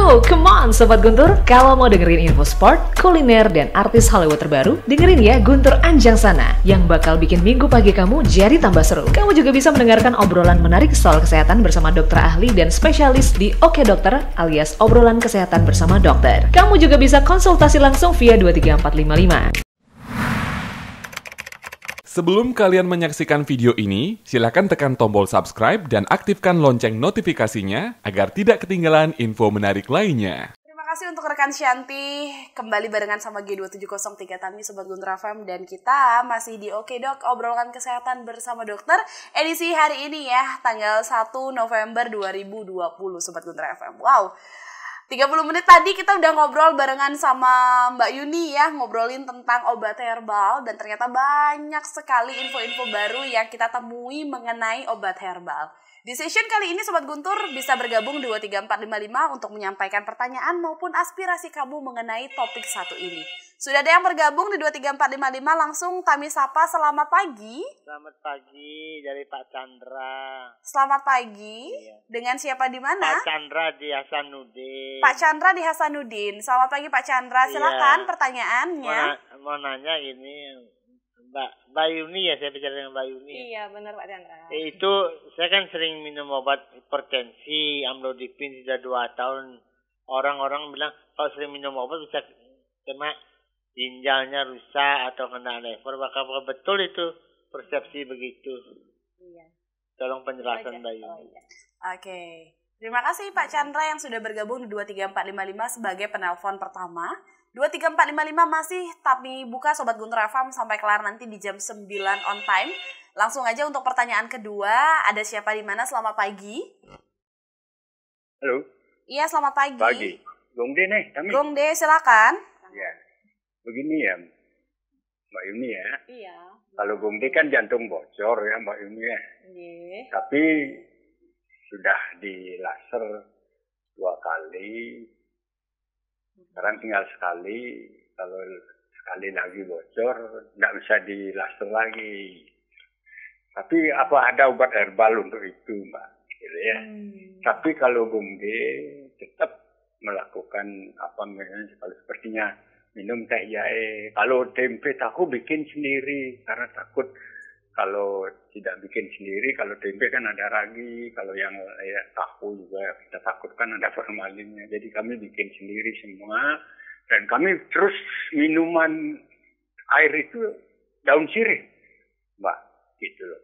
Come on Sobat Guntur, kalau mau dengerin info sport, kuliner, dan artis Hollywood terbaru, dengerin ya Guntur Anjang Sana, yang bakal bikin minggu pagi kamu jadi tambah seru. Kamu juga bisa mendengarkan obrolan menarik soal kesehatan bersama dokter ahli dan spesialis di Oke Dokter, alias obrolan kesehatan bersama dokter. Kamu juga bisa konsultasi langsung via 23455. Sebelum kalian menyaksikan video ini, silakan tekan tombol subscribe dan aktifkan lonceng notifikasinya agar tidak ketinggalan info menarik lainnya. Terima kasih untuk rekan Shanti, kembali barengan sama G2703 Tami Sobat Guntur FM, dan kita masih di Oke Dok, obrolan kesehatan bersama dokter, edisi hari ini ya, tanggal 1 November 2020 Sobat Guntur FM. Wow, 30 menit tadi kita udah ngobrol barengan sama Mbak Yuni ya, ngobrolin tentang obat herbal, dan ternyata banyak sekali info-info baru yang kita temui mengenai obat herbal. Di session kali ini Sobat Guntur bisa bergabung 23455 untuk menyampaikan pertanyaan maupun aspirasi kamu mengenai topik satu ini. Sudah ada yang bergabung di 23455, langsung kami sapa. Selamat pagi. Selamat pagi dari Pak Chandra. Selamat pagi. Iya. Dengan siapa di mana? Pak Chandra di Hasanuddin. Pak Chandra di Hasanuddin. Selamat pagi Pak Chandra. Silakan pertanyaannya. Mau nanya ini Mbak Yuni ya, saya bicara dengan Mbak Yuni. Iya benar Pak Chandra. Itu saya kan sering minum obat hipertensi, amlodipin sudah 2 tahun. Orang-orang bilang kalau sering minum obat bisa kena ginjalnya rusak atau kena lever. Apakah betul itu persepsi begitu? Iya. Tolong penjelasan Mbak Yuni. Oke. Terima kasih Pak Chandra yang sudah bergabung di 23455 sebagai penelpon pertama. 23455 masih tapi buka Sobat Guntur FM sampai kelar nanti di jam 9 on time. Langsung aja untuk pertanyaan kedua, ada siapa di mana? Selamat pagi. Halo. Iya, selamat pagi. Pagi. Gongde nih, kami. Gongde, silakan. Ya. Begini ya, Mbak Yuni ya. Iya. Kalau Gongde kan jantung bocor ya Mbak Yuni ya. Iya. Tapi sudah di laser 2 kali. Sekarang tinggal sekali. Kalau sekali lagi bocor, nggak bisa di laser lagi. Tapi apa ada obat herbal untuk itu Mbak? Gitu ya. Tapi kalau Gongde tetap melakukan apa namanya, kalau sepertinya minum teh jahe. Kalau tempe tahu bikin sendiri karena takut kalau tidak bikin sendiri. Kalau tempe kan ada ragi, kalau yang tahu juga kita takutkan ada formalinnya. Jadi kami bikin sendiri semua, dan kami terus minuman air itu daun sirih, Mbak, gitu loh.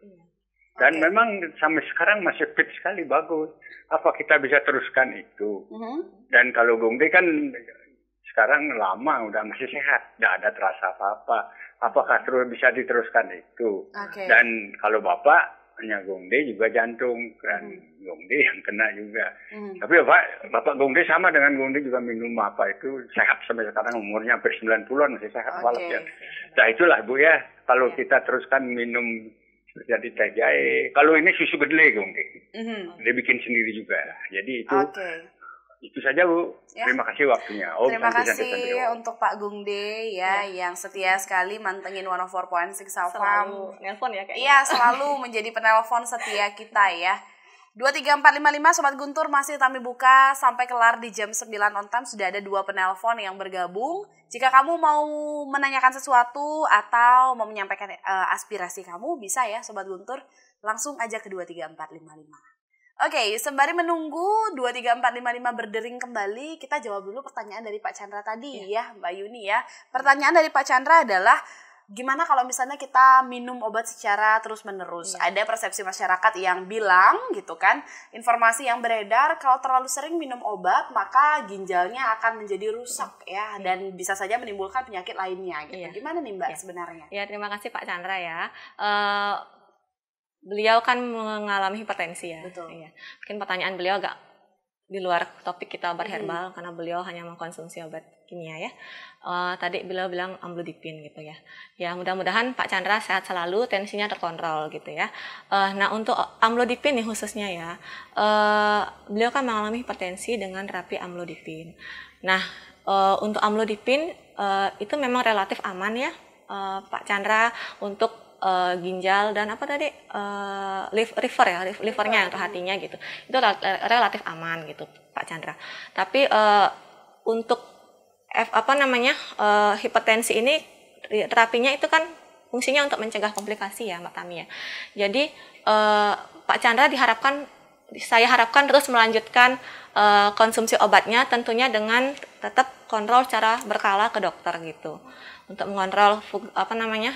Dan memang sampai sekarang masih fit sekali, bagus. Apa kita bisa teruskan itu? Dan kalau Gongde kan sekarang lama udah masih sehat, tidak ada terasa apa-apa. Apakah terus bisa diteruskan itu? Dan kalau Bapak hanya Gongde juga jantung, dan Gongde yang kena juga. Tapi Bapak Gongde sama dengan Gongde juga minum apa itu sehat sampai sekarang, umurnya hampir 90-an masih sehat walaupun. Nah itulah Bu ya, kalau kita teruskan minum jadi teh jahe. Kalau ini susu kedelai Gongde, dia bikin sendiri juga. Jadi itu. Itu saja Bu. Ya. Terima kasih waktunya. Terima kasih untuk Pak Gongde ya, yang setia sekali mantengin 104.6 FM. Selalu nelpon ya kayaknya. Iya, selalu menjadi penelpon setia kita ya. 23455 Sobat Guntur masih kami buka sampai kelar di jam 9 on time. Sudah ada 2 penelpon yang bergabung. Jika kamu mau menanyakan sesuatu atau mau menyampaikan aspirasi kamu, bisa ya Sobat Guntur, langsung aja ke 23455. Oke, sembari menunggu 23455 berdering kembali, kita jawab dulu pertanyaan dari Pak Chandra tadi ya Mbak Yuni ya. Pertanyaan dari Pak Chandra adalah, gimana kalau misalnya kita minum obat secara terus-menerus? Ada persepsi masyarakat yang bilang gitu kan, informasi yang beredar kalau terlalu sering minum obat maka ginjalnya akan menjadi rusak ya, dan bisa saja menimbulkan penyakit lainnya gitu. Gimana nih Mbak sebenarnya? Ya, terima kasih Pak Chandra ya. Beliau kan mengalami hipertensi ya. Betul. Iya. Mungkin pertanyaan beliau agak di luar topik kita obat herbal, karena beliau hanya mengkonsumsi obat kimia ya. Tadi beliau bilang amlodipin gitu ya. Ya mudah-mudahan Pak Chandra sehat selalu, tensinya terkontrol gitu ya. Nah untuk amlodipin nih khususnya ya, beliau kan mengalami hipertensi dengan terapi amlodipin. Nah untuk amlodipin itu memang relatif aman ya Pak Chandra untuk ginjal dan apa tadi livernya untuk hatinya gitu. Itu relatif aman gitu Pak Chandra. Tapi untuk hipertensi ini terapinya itu kan fungsinya untuk mencegah komplikasi ya Mbak Tami ya. Jadi Pak Chandra saya harapkan terus melanjutkan konsumsi obatnya, tentunya dengan tetap kontrol secara berkala ke dokter gitu, untuk mengontrol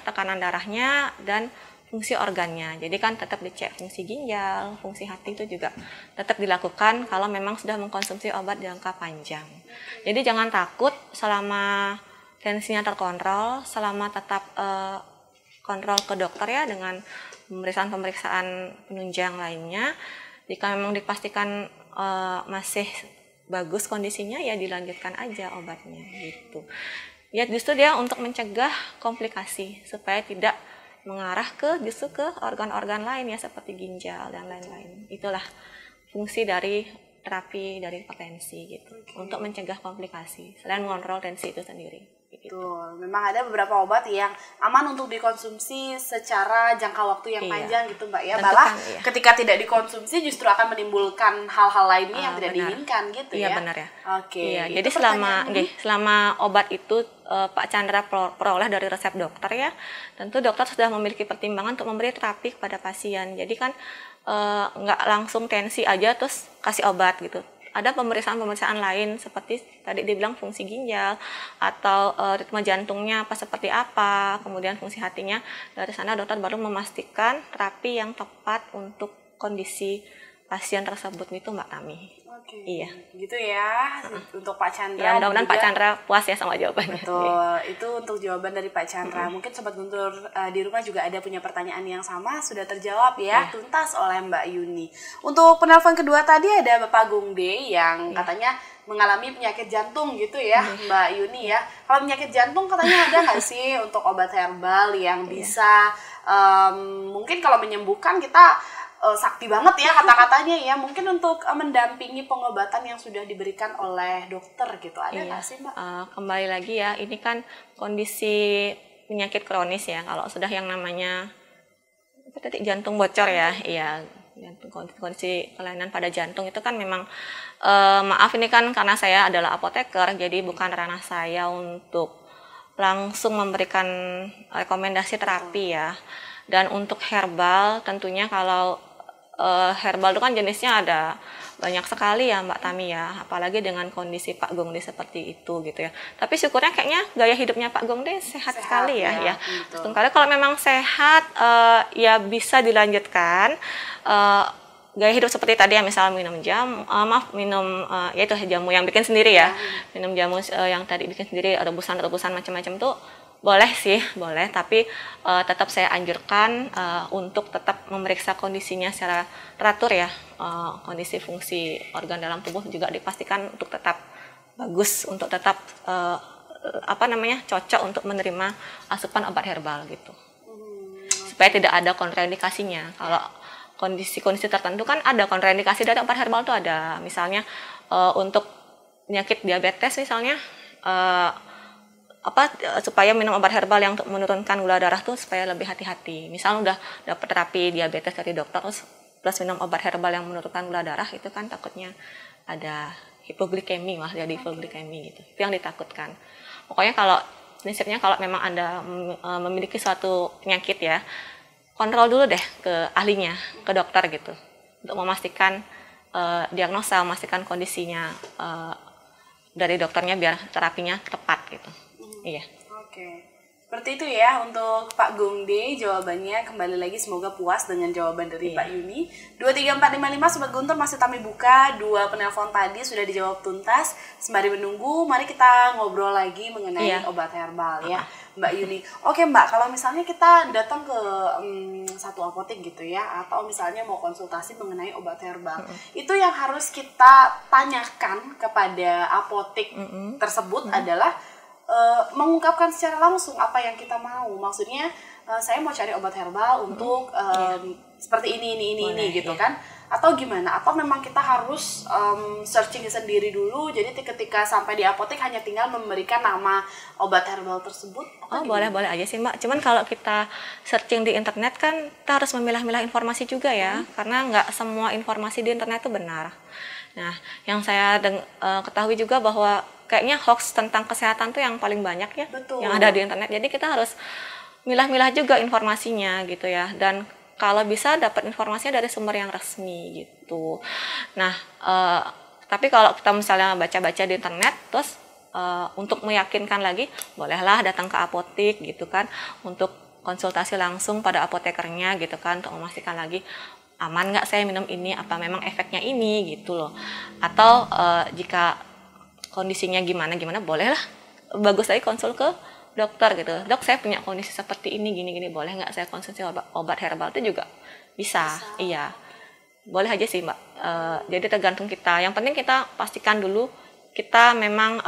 tekanan darahnya dan fungsi organnya. Jadi kan tetap dicek fungsi ginjal, fungsi hati itu juga tetap dilakukan kalau memang sudah mengkonsumsi obat jangka panjang. Jadi jangan takut selama tensinya terkontrol, selama tetap kontrol ke dokter ya dengan pemeriksaan penunjang lainnya. Jika memang dipastikan masih bagus kondisinya, ya dilanjutkan aja obatnya gitu. Ya justru dia untuk mencegah komplikasi supaya tidak mengarah justru ke organ-organ lain ya seperti ginjal dan lain-lain. Itulah fungsi dari terapi dari hipertensi gitu, untuk mencegah komplikasi selain mengontrol tensi itu sendiri. Betul, memang ada beberapa obat yang aman untuk dikonsumsi secara jangka waktu yang panjang gitu Mbak ya. Malah ketika tidak dikonsumsi justru akan menimbulkan hal-hal lainnya yang tidak diinginkan gitu ya. Iya benar ya. Oke. Iya, jadi selama obat itu Pak Chandra peroleh dari resep dokter ya, tentu dokter sudah memiliki pertimbangan untuk memberi terapi kepada pasien. Jadi kan nggak langsung tensi aja terus kasih obat gitu. Ada pemeriksaan lain seperti tadi dibilang fungsi ginjal atau ritme jantungnya seperti apa, kemudian fungsi hatinya. Dari sana dokter baru memastikan terapi yang tepat untuk kondisi pasien tersebut gitu Mbak Tami. Oke. Iya. Gitu ya untuk Pak Chandra. Ya mudah-mudahan Pak Chandra puas ya sama jawabannya. Betul. Itu untuk jawaban dari Pak Chandra. Mungkin Sobat Guntur di rumah juga ada punya pertanyaan yang sama, sudah terjawab ya tuntas oleh Mbak Yuni. Untuk penelpon kedua tadi ada Bapak Gungde yang katanya mengalami penyakit jantung gitu ya Mbak Yuni ya. Kalau penyakit jantung katanya ada nggak sih untuk obat herbal yang bisa mungkin kalau menyembuhkan kita sakti banget ya kata-katanya ya, mungkin untuk mendampingi pengobatan yang sudah diberikan oleh dokter gitu, ada nggak sih Mbak? Kembali lagi ya, ini kan kondisi penyakit kronis ya, kalau sudah yang namanya jantung bocor ya, iya kondisi kelainan pada jantung itu kan memang maaf ini kan karena saya adalah apoteker, jadi bukan ranah saya untuk langsung memberikan rekomendasi terapi ya. Dan untuk herbal tentunya kalau herbal itu kan jenisnya ada banyak sekali ya Mbak Tami ya, apalagi dengan kondisi Pak Gongde seperti itu gitu ya. Tapi syukurnya kayaknya gaya hidupnya Pak Gongde sehat sekali ya. Kali kalau memang sehat ya bisa dilanjutkan gaya hidup seperti tadi ya, misal minum yaitu jamu yang bikin sendiri ya. Minum jamu yang tadi bikin sendiri, rebusan macam-macam tuh boleh sih, boleh, tapi tetap saya anjurkan untuk tetap memeriksa kondisinya secara teratur ya. Kondisi fungsi organ dalam tubuh juga dipastikan untuk tetap bagus, untuk tetap cocok untuk menerima asupan obat herbal gitu. Supaya tidak ada kontraindikasinya. Kalau kondisi-kondisi tertentu kan ada kontraindikasi dari obat herbal itu ada. Misalnya untuk penyakit diabetes misalnya supaya minum obat herbal yang untuk menurunkan gula darah tuh supaya lebih hati-hati. Misal udah dapat terapi diabetes dari dokter plus minum obat herbal yang menurunkan gula darah, itu kan takutnya ada hipoglikemi, malah jadi hipoglikemi gitu. Itu yang ditakutkan. Pokoknya prinsipnya kalau memang Anda memiliki suatu penyakit ya, kontrol dulu deh ke ahlinya, ke dokter gitu, untuk memastikan diagnosa, memastikan kondisinya dari dokternya biar terapinya tepat gitu. Iya. Oke. Seperti itu ya untuk Pak Gongde jawabannya. Kembali lagi semoga puas dengan jawaban dari Pak Yuni. 23455 Sobat Guntur masih kami buka. 2 penelpon tadi sudah dijawab tuntas. Sembari menunggu, mari kita ngobrol lagi mengenai obat herbal ya Mbak Yuni. Oke Mbak, kalau misalnya kita datang ke satu apotek gitu ya, atau misalnya mau konsultasi mengenai obat herbal, itu yang harus kita tanyakan kepada apotek tersebut adalah mengungkapkan secara langsung apa yang kita mau. Maksudnya saya mau cari obat herbal untuk seperti ini gitu kan. Atau gimana? Atau memang kita harus searching sendiri dulu, jadi ketika sampai di apotek hanya tinggal memberikan nama obat herbal tersebut? Oh, boleh-boleh aja sih Mbak. Cuman kalau kita searching di internet kan kita harus memilah-milah informasi juga ya, karena nggak semua informasi di internet itu benar. Nah, yang saya ketahui juga bahwa kayaknya hoax tentang kesehatan tuh yang paling banyak ya, Betul. yang ada di internet. Jadi kita harus milah-milah juga informasinya gitu ya, dan kalau bisa dapat informasinya dari sumber yang resmi gitu. Nah, tapi kalau kita misalnya baca-baca di internet, terus untuk meyakinkan lagi, bolehlah datang ke apotek gitu kan, untuk konsultasi langsung pada apotekernya gitu kan, untuk memastikan lagi aman nggak saya minum ini, apa memang efeknya ini gitu loh. Atau jika kondisinya gimana, bolehlah bagus lagi konsul ke dokter gitu. Dok, saya punya kondisi seperti ini, gini-gini, boleh nggak saya konsumsi obat herbal? Itu juga bisa. Iya, boleh aja sih Mbak. Jadi tergantung kita. Yang penting kita pastikan dulu kita memang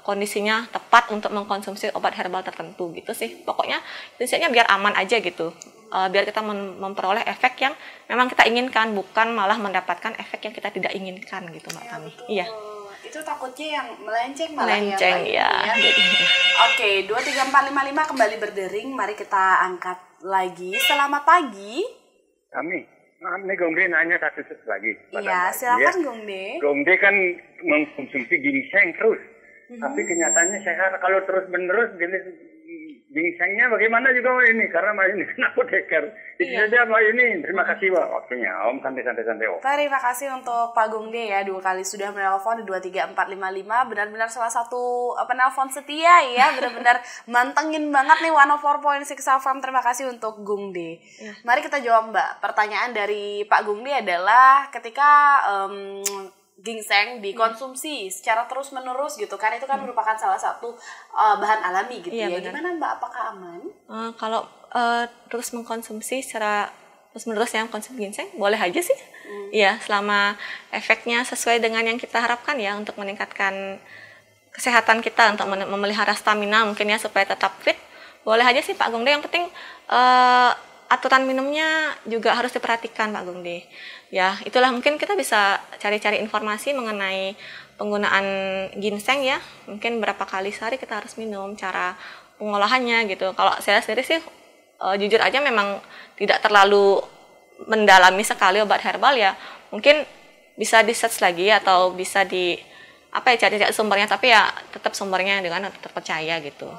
kondisinya tepat untuk mengkonsumsi obat herbal tertentu gitu sih. Pokoknya intinya biar aman aja gitu. Biar kita memperoleh efek yang memang kita inginkan, bukan malah mendapatkan efek yang kita tidak inginkan gitu Mbak Tami. Iya. Itu takutnya yang melenceng malah ya. Oke, 23455 kembali berdering. Mari kita angkat lagi. Selamat pagi. Kami, maaf nih Gongde nanya satu lagi. Iya, silakan Gongde. Gongde kan mengkonsumsi ginseng terus. Tapi kenyataannya sehat kalau terus-menerus jenis ginsengnya bagaimana juga ini, karena Mbak ini kan apoteker. Itu saja Mbak ini. Terima kasih Mbak waktunya. Om santai-santai Om. Terima kasih untuk Pak Gongde ya, 2 kali sudah menelpon di 23455. Benar-benar salah satu penelpon setia ya, benar-benar mantengin banget nih 104.6 FM. Terima kasih untuk Gongde. Mari kita jawab Mbak. Pertanyaan dari Pak Gongde adalah ketika ginseng dikonsumsi secara terus-menerus gitu kan, itu kan merupakan salah satu bahan alami gitu ya. Gimana Mbak, apakah aman? Kalau terus mengkonsumsi secara terus-menerus yang konsumsi ginseng, boleh aja sih. Iya, selama efeknya sesuai dengan yang kita harapkan ya, untuk meningkatkan kesehatan kita, untuk memelihara stamina mungkin ya, supaya tetap fit, boleh aja sih Pak Gongde. Yang penting aturan minumnya juga harus diperhatikan Pak Gongde. Ya, itulah mungkin kita bisa cari-cari informasi mengenai penggunaan ginseng ya. Mungkin berapa kali sehari kita harus minum, cara pengolahannya gitu. Kalau saya sendiri sih jujur aja memang tidak terlalu mendalami sekali obat herbal ya. Mungkin bisa di-search lagi atau bisa cari sumbernya, tapi ya tetap sumbernya dengan terpercaya gitu.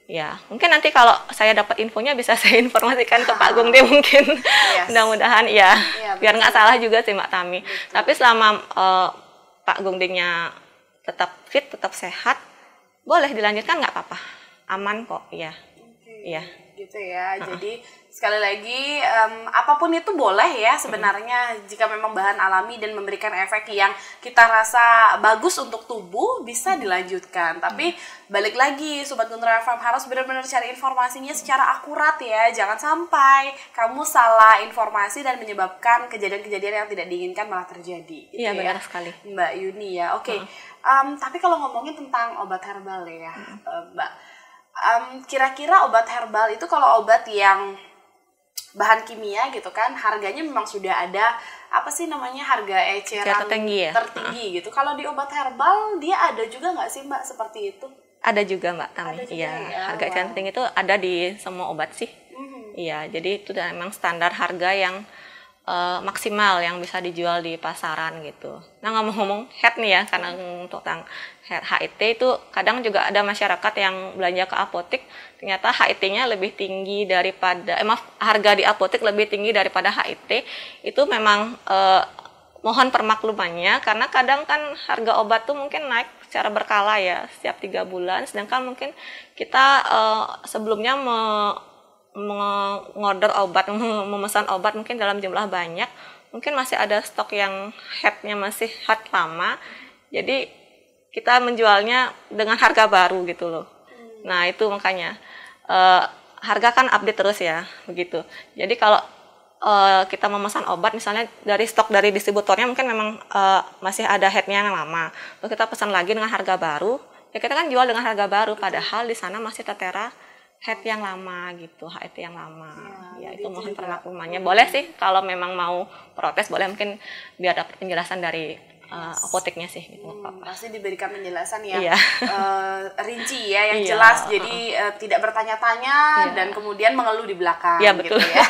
Ya, mungkin nanti kalau saya dapat infonya bisa saya informasikan ke Pak Gongde mungkin. Mudah-mudahan ya, biar nggak salah juga sih Mbak Tami. Tapi selama Pak Gongdenya tetap fit, tetap sehat, boleh dilanjutkan, nggak apa-apa, aman kok. Iya, iya. Gitu ya. Jadi sekali lagi apapun itu boleh ya sebenarnya, jika memang bahan alami dan memberikan efek yang kita rasa bagus untuk tubuh, bisa dilanjutkan. Tapi balik lagi Sobat Guntur FM, harus benar-benar cari informasinya secara akurat ya. Jangan sampai kamu salah informasi dan menyebabkan kejadian-kejadian yang tidak diinginkan malah terjadi. Iya, benar sekali Mbak Yuni ya. Oke. Tapi kalau ngomongin tentang obat herbal ya Mbak, kira-kira obat herbal itu, kalau obat yang bahan kimia gitu kan, harganya memang sudah ada harga eceran tertinggi ya? Tertinggi gitu. Kalau di obat herbal dia ada juga nggak sih Mbak seperti itu? Ada juga Mbak Tami. Iya, harga eceran tertinggi itu ada di semua obat sih. Iya, jadi itu memang standar harga yang maksimal yang bisa dijual di pasaran gitu. Nah, ngomong-ngomong HEAT nih ya, karena untuk tentang HIT itu kadang juga ada masyarakat yang belanja ke apotek, ternyata HIT-nya lebih tinggi daripada harga di apotek lebih tinggi daripada HIT. Itu memang mohon permaklumannya, karena kadang kan harga obat tuh mungkin naik secara berkala ya, setiap 3 bulan, sedangkan mungkin kita sebelumnya mengorder obat, memesan obat mungkin dalam jumlah banyak, mungkin masih ada stok yang HEAT-nya masih HEAT lama, jadi kita menjualnya dengan harga baru gitu loh. Nah itu makanya harga kan update terus ya, begitu. Jadi kalau kita memesan obat misalnya dari stok dari distributornya mungkin memang masih ada HEAT-nya yang lama, terus kita pesan lagi dengan harga baru, ya kita kan jual dengan harga baru, padahal di sana masih tertera head yang lama gitu, HET yang lama. Ya itu mohon juga. permaklumannya. Boleh sih kalau memang mau protes, boleh mungkin biar dapat penjelasan dari apoteknya sih gitu. Nggak apa-apa. Pasti diberikan penjelasan yang Iya. rinci ya, yang Iya. jelas. Jadi tidak bertanya-tanya dan kemudian mengeluh di belakang Iya, betul. gitu ya.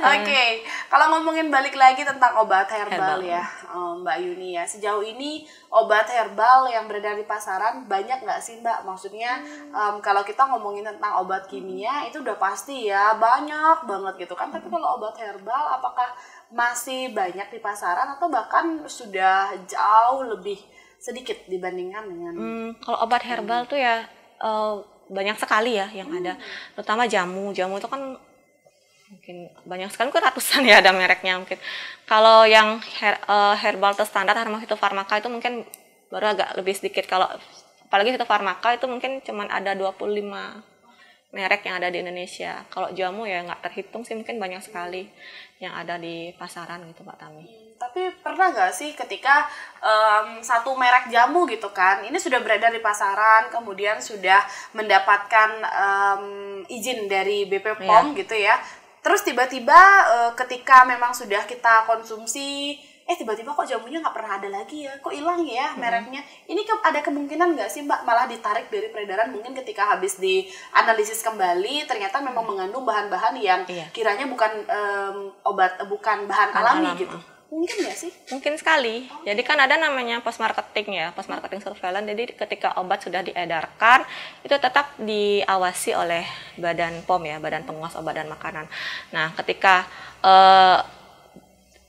Oke, kalau ngomongin balik lagi tentang obat herbal Herbal. ya, Mbak Yuni ya. Sejauh ini obat herbal yang beredar di pasaran banyak nggak sih Mbak? Maksudnya kalau kita ngomongin tentang obat kimia itu udah pasti ya banyak banget gitu kan. Tapi kalau obat herbal apakah masih banyak di pasaran atau bahkan sudah jauh lebih sedikit dibandingkan dengan Kalau obat herbal tuh ya banyak sekali ya yang ada, terutama jamu. Jamu itu kan mungkin banyak sekali, mungkin ratusan ya ada mereknya mungkin. Kalau yang herbal terstandar Harmafitofarmaka itu mungkin baru agak lebih sedikit. Kalau apalagi Fitofarmaka itu mungkin cuman ada 25 merek yang ada di Indonesia. Kalau jamu ya nggak terhitung sih, mungkin banyak sekali yang ada di pasaran gitu Pak Tami. Tapi pernah nggak sih ketika satu merek jamu gitu kan, ini sudah beredar di pasaran, kemudian sudah mendapatkan izin dari BP POM gitu ya, terus tiba-tiba ketika memang sudah kita konsumsi, tiba-tiba kok jamunya nggak pernah ada lagi ya, kok hilang ya mereknya. Ini ada kemungkinan nggak sih Mbak malah ditarik dari peredaran, mungkin ketika habis dianalisis kembali ternyata memang mengandung bahan-bahan yang kiranya bukan bukan bahan alami gitu. Mungkin nggak sih? Mungkin sekali. Jadi kan ada namanya post marketing ya, post marketing surveillance. Jadi ketika obat sudah diedarkan, itu tetap diawasi oleh Badan POM ya, Badan Pengawas Obat dan Makanan. Nah, ketika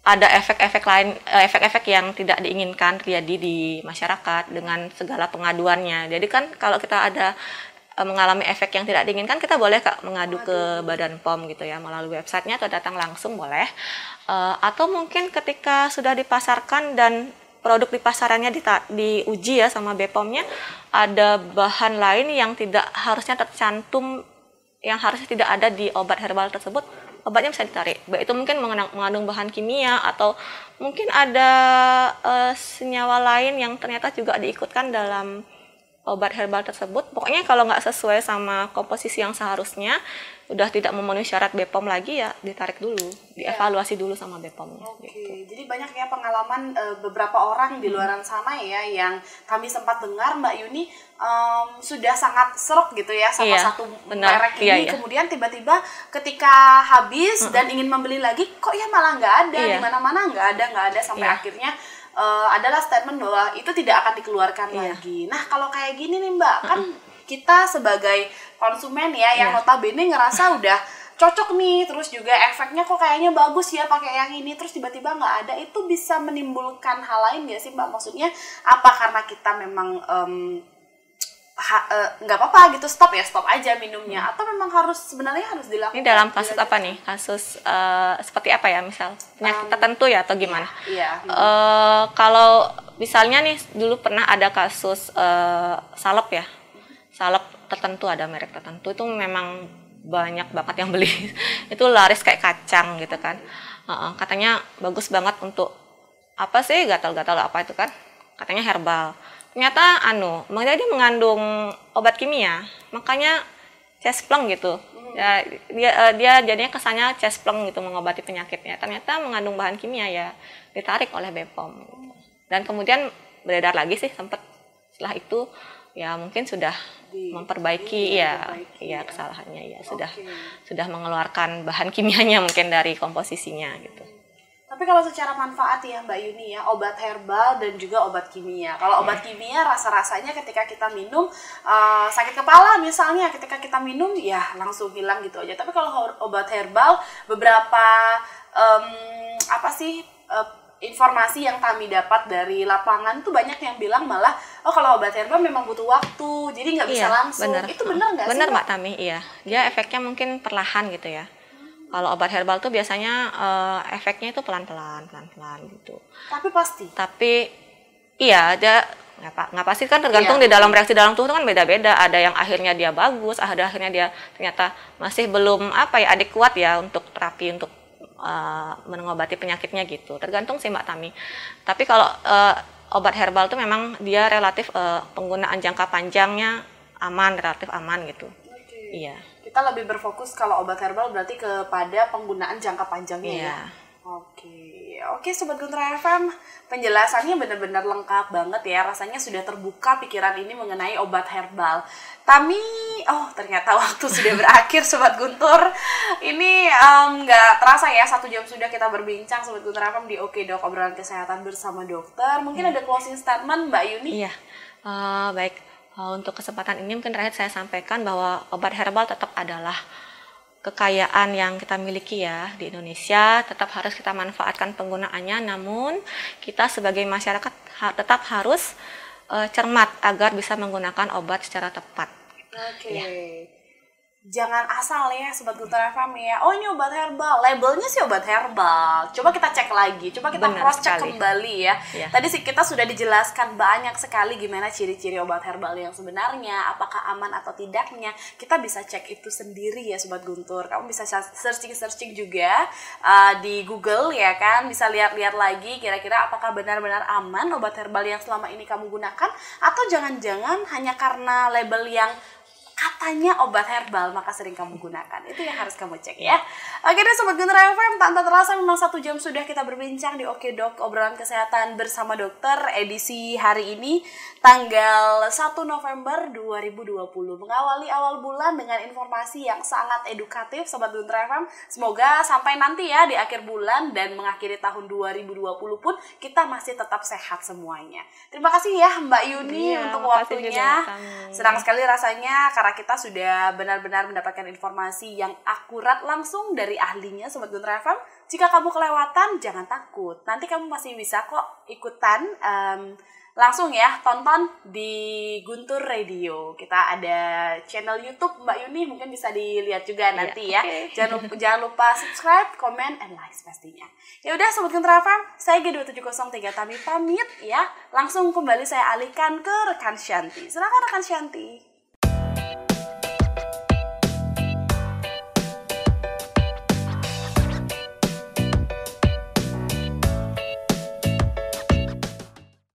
ada efek-efek lain, efek-efek yang tidak diinginkan terjadi di masyarakat dengan segala pengaduannya. Jadi kan kalau kita ada mengalami efek yang tidak diinginkan, kita boleh mengadu ke Badan POM gitu ya, melalui websitenya atau datang langsung boleh. Atau mungkin ketika sudah dipasarkan dan produk di pasarannya diuji ya sama BPOM-nya, ada bahan lain yang tidak harusnya tercantum, yang harusnya tidak ada di obat herbal tersebut, obatnya bisa ditarik. Baik itu mungkin mengandung bahan kimia atau mungkin ada senyawa lain yang ternyata juga diikutkan dalam obat herbal tersebut. Pokoknya kalau nggak sesuai sama komposisi yang seharusnya, udah tidak memenuhi syarat BPOM lagi, ya ditarik dulu, dievaluasi dulu sama BPOM-nya. Oke, Gitu. jadi banyak ya pengalaman beberapa orang di luaran sana ya yang kami sempat dengar Mbak Yuni sudah sangat serok gitu ya sama satu merek ini, kemudian tiba-tiba ketika habis dan ingin membeli lagi, kok ya malah nggak ada, di mana-mana nggak ada sampai akhirnya adalah statement bahwa itu tidak akan dikeluarkan lagi. Nah kalau kayak gini nih Mbak, kan kita sebagai konsumen ya yang notabene ngerasa udah cocok nih, terus juga efeknya kok kayaknya bagus ya pakai yang ini, terus tiba-tiba nggak ada, itu bisa menimbulkan hal lain nggak sih Mbak? Maksudnya apa karena kita memang nggak apa-apa gitu, stop aja minumnya, atau memang sebenarnya harus dilakukan? Ini dalam kasus apa nih? Kasus seperti apa ya, misal penyakit tertentu ya atau gimana? Kalau misalnya nih dulu pernah ada kasus salep ya, salep tertentu, ada merek tertentu itu memang banyak banget yang beli. Itu laris kayak kacang gitu kan. Katanya bagus banget untuk apa sih, gatal-gatal apa itu kan, katanya herbal. Ternyata makanya dia mengandung obat kimia, makanya cespleng gitu. Ya, dia jadinya kesannya cespleng gitu, mengobati penyakitnya. Ternyata mengandung bahan kimia, ya ditarik oleh BPOM. Dan kemudian beredar lagi sih, sempat setelah itu ya mungkin sudah memperbaiki kesalahannya, ya sudah mengeluarkan bahan kimianya mungkin dari komposisinya gitu. Tapi kalau secara manfaat ya Mbak Yuni ya, obat herbal dan juga obat kimia. Kalau obat kimia rasa-rasanya ketika kita minum sakit kepala misalnya, ketika kita minum ya langsung hilang gitu aja. Tapi kalau obat herbal, beberapa informasi yang kami dapat dari lapangan tuh banyak yang bilang malah kalau obat herbal memang butuh waktu, jadi nggak bisa langsung. Bener. Itu benar nggak sih? Benar Mbak Tami, iya. Dia efeknya mungkin perlahan gitu ya. Kalau obat herbal tuh biasanya efeknya itu pelan-pelan gitu. Tapi pasti. Tapi iya, dia nggak pasti kan, tergantung di dalam reaksi dalam tubuh itu kan beda-beda. Ada yang akhirnya dia bagus, ada akhirnya dia ternyata masih belum adekuat ya untuk terapi untuk mengobati penyakitnya gitu. Tergantung sih Mbak Tami. Tapi kalau obat herbal tuh memang dia relatif penggunaan jangka panjangnya relatif aman gitu. Iya. Kita lebih berfokus kalau obat herbal berarti kepada penggunaan jangka panjangnya Iya. ya. Oke Sobat Guntur FM, penjelasannya benar-benar lengkap banget ya. Rasanya sudah terbuka pikiran ini mengenai obat herbal. Tami, ternyata waktu sudah berakhir Sobat Guntur. Ini nggak terasa ya, 1 jam sudah kita berbincang Sobat Guntur FM di Oke Dok, obrolan kesehatan bersama dokter. Mungkin ada closing statement Mbak Yuni? Iya, baik. Untuk kesempatan ini mungkin terakhir saya sampaikan bahwa obat herbal tetap adalah kekayaan yang kita miliki ya di Indonesia, tetap harus kita manfaatkan penggunaannya, namun kita sebagai masyarakat tetap harus cermat agar bisa menggunakan obat secara tepat. Oke. Ya. Jangan asal ya Sobat Guntur FM ya. Oh ini obat herbal, labelnya sih obat herbal. Coba kita cek lagi, coba kita Benar cross check sekali. kembali ya. Ya. Tadi sih kita sudah dijelaskan banyak sekali gimana ciri-ciri obat herbal yang sebenarnya, apakah aman atau tidaknya. Kita bisa cek itu sendiri ya Sobat Guntur. Kamu bisa searching juga di Google ya kan. Bisa lihat-lihat lagi kira-kira apakah benar-benar aman obat herbal yang selama ini kamu gunakan, atau jangan-jangan hanya karena label yang katanya obat herbal maka sering kamu gunakan. Itu yang harus kamu cek ya. Oke deh Sobat Guntur FM, tanpa terasa memang 1 jam sudah kita berbincang di Oke Dok, obrolan kesehatan bersama dokter, edisi hari ini tanggal 1 November 2020, mengawali awal bulan dengan informasi yang sangat edukatif Sobat Guntur FM. Semoga sampai nanti ya di akhir bulan dan mengakhiri tahun 2020 pun kita masih tetap sehat semuanya. Terima kasih ya Mbak Yuni Iya, untuk makasih waktunya. juga kamu. Senang sekali rasanya karena kita sudah benar-benar mendapatkan informasi yang akurat langsung dari ahlinya Sobat Guntur FM. Jika kamu kelewatan, jangan takut. Nanti kamu masih bisa kok ikutan langsung ya, tonton di Guntur Radio. Kita ada channel YouTube Mbak Yuni, mungkin bisa dilihat juga nanti ya. oke. Jangan lupa subscribe, comment, and like pastinya. Ya udah Sobat Guntur FM, saya G2703 Tami pamit ya. Langsung kembali saya alihkan ke rekan Shanti. Silakan rekan Shanti.